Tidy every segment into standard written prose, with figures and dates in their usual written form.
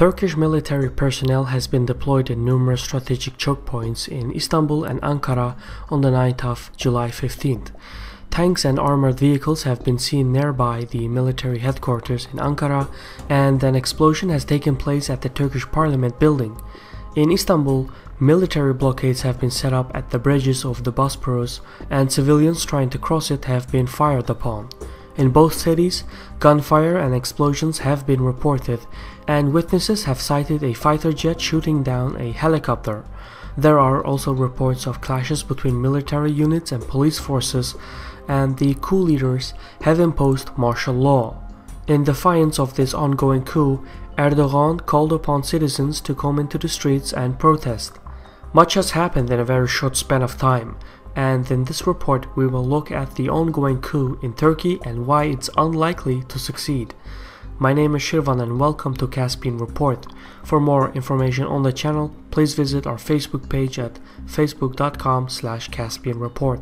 Turkish military personnel has been deployed in numerous strategic choke points in Istanbul and Ankara on the night of July 15th. Tanks and armored vehicles have been seen nearby the military headquarters in Ankara, and an explosion has taken place at the Turkish Parliament building. In Istanbul, military blockades have been set up at the bridges of the Bosporus, and civilians trying to cross it have been fired upon. In both cities, gunfire and explosions have been reported, and witnesses have cited a fighter jet shooting down a helicopter. There are also reports of clashes between military units and police forces, and the coup leaders have imposed martial law. In defiance of this ongoing coup, Erdogan called upon citizens to come into the streets and protest. Much has happened in a very short span of time, and in this report we will look at the ongoing coup in Turkey and why it's unlikely to succeed. My name is Shirvan and welcome to Caspian Report. For more information on the channel, please visit our Facebook page at facebook.com/Caspian Report.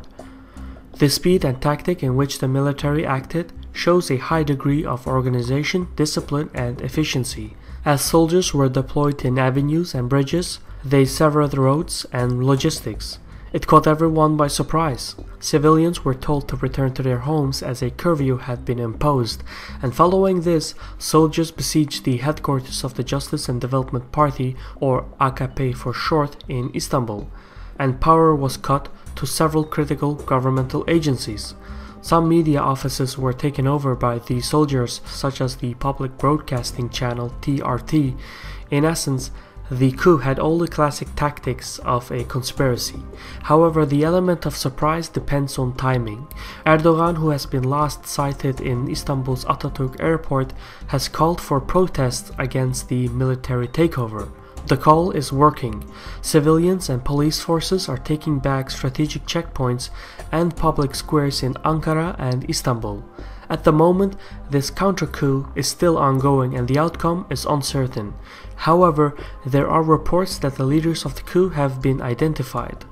The speed and tactic in which the military acted shows a high degree of organization, discipline, and efficiency. As soldiers were deployed in avenues and bridges, they severed roads and logistics. It caught everyone by surprise. Civilians were told to return to their homes as a curfew had been imposed, and following this, soldiers besieged the headquarters of the Justice and Development Party, or AKP for short, in Istanbul, and power was cut to several critical governmental agencies. Some media offices were taken over by the soldiers, such as the public broadcasting channel TRT. In essence, the coup had all the classic tactics of a conspiracy. However, the element of surprise depends on timing. Erdogan, who has been last sighted in Istanbul's Atatürk airport, has called for protests against the military takeover. The call is working. Civilians and police forces are taking back strategic checkpoints and public squares in Ankara and Istanbul. At the moment, this counter-coup is still ongoing and the outcome is uncertain. However, there are reports that the leaders of the coup have been identified.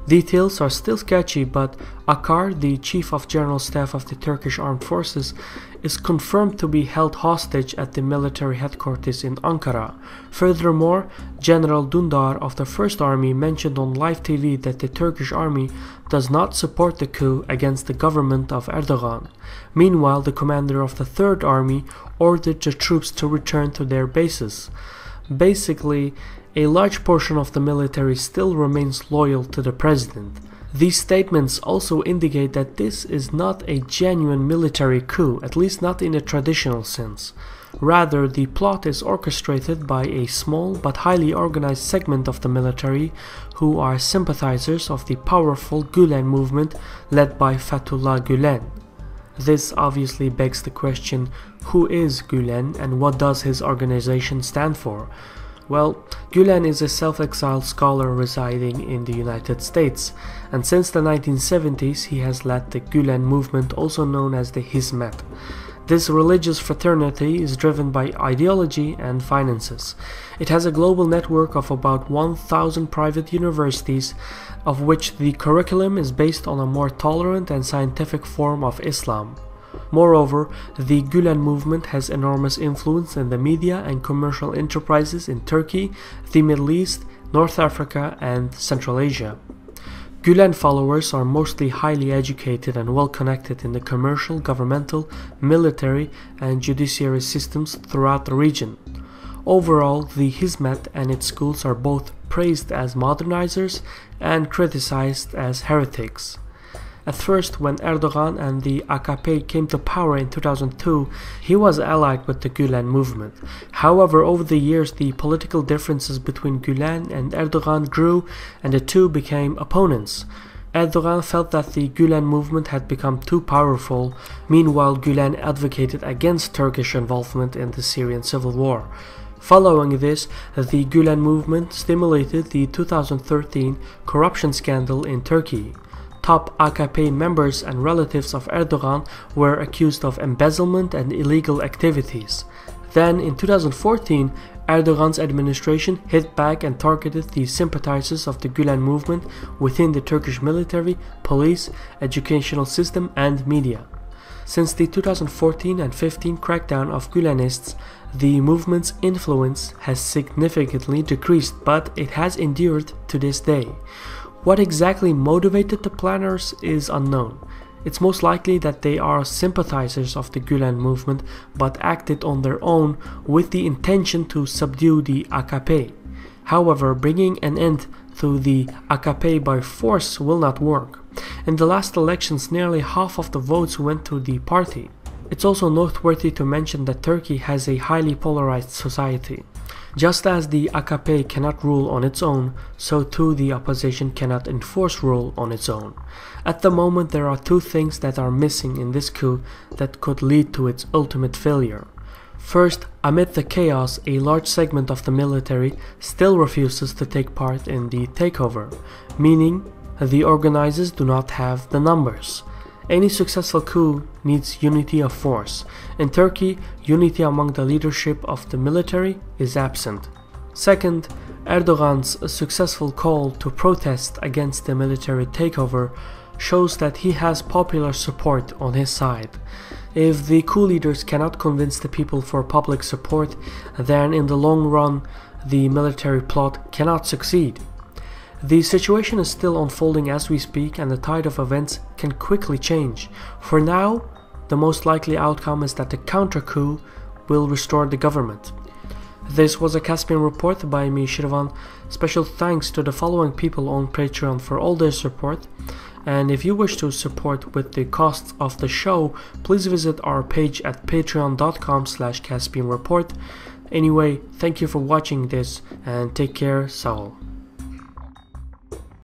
Details are still sketchy, but Akar, the Chief of General Staff of the Turkish Armed Forces, is confirmed to be held hostage at the military headquarters in Ankara. Furthermore, General Dündar of the First Army mentioned on live TV that the Turkish army does not support the coup against the government of Erdogan. Meanwhile, the commander of the Third Army ordered the troops to return to their bases. Basically, a large portion of the military still remains loyal to the president. These statements also indicate that this is not a genuine military coup, at least not in a traditional sense. Rather, the plot is orchestrated by a small but highly organized segment of the military who are sympathizers of the powerful Gülen movement led by Fethullah Gülen. This obviously begs the question, who is Gülen and what does his organization stand for? Well, Gülen is a self-exiled scholar residing in the United States, and since the 1970s he has led the Gülen movement, also known as the Hizmet. This religious fraternity is driven by ideology and finances. It has a global network of about 1,000 private universities, of which the curriculum is based on a more tolerant and scientific form of Islam. Moreover, the Gülen movement has enormous influence in the media and commercial enterprises in Turkey, the Middle East, North Africa, and Central Asia. Gülen followers are mostly highly educated and well connected in the commercial, governmental, military, and judiciary systems throughout the region. Overall, the Hizmet and its schools are both praised as modernizers and criticized as heretics. At first, when Erdogan and the AKP came to power in 2002, he was allied with the Gülen movement. However, over the years, the political differences between Gülen and Erdogan grew and the two became opponents. Erdogan felt that the Gülen movement had become too powerful. Meanwhile, Gülen advocated against Turkish involvement in the Syrian civil war. Following this, the Gülen movement stimulated the 2013 corruption scandal in Turkey. Top AKP members and relatives of Erdogan were accused of embezzlement and illegal activities. Then, in 2014, Erdogan's administration hit back and targeted the sympathizers of the Gülen movement within the Turkish military, police, educational system, and media. Since the 2014 and 15 crackdown of Gülenists, the movement's influence has significantly decreased, but it has endured to this day. What exactly motivated the planners is unknown. It's most likely that they are sympathizers of the Gülen movement but acted on their own with the intention to subdue the AKP. However, bringing an end to the AKP by force will not work. In the last elections, nearly half of the votes went to the party. It's also noteworthy to mention that Turkey has a highly polarized society. Just as the AKP cannot rule on its own, so too the opposition cannot enforce rule on its own. At the moment, there are two things that are missing in this coup that could lead to its ultimate failure. First, amid the chaos, a large segment of the military still refuses to take part in the takeover, meaning the organizers do not have the numbers. Any successful coup needs unity of force. In Turkey, unity among the leadership of the military is absent. Second, Erdogan's successful call to protest against the military takeover shows that he has popular support on his side. If the coup leaders cannot convince the people for public support, then in the long run, the military plot cannot succeed. The situation is still unfolding as we speak, and the tide of events can quickly change. For now, the most likely outcome is that the counter-coup will restore the government. This was a Caspian Report by me, Shirvan. Special thanks to the following people on Patreon for all their support. And if you wish to support with the costs of the show, please visit our page at patreon.com/CaspianReport. Anyway, thank you for watching this and take care, Saul.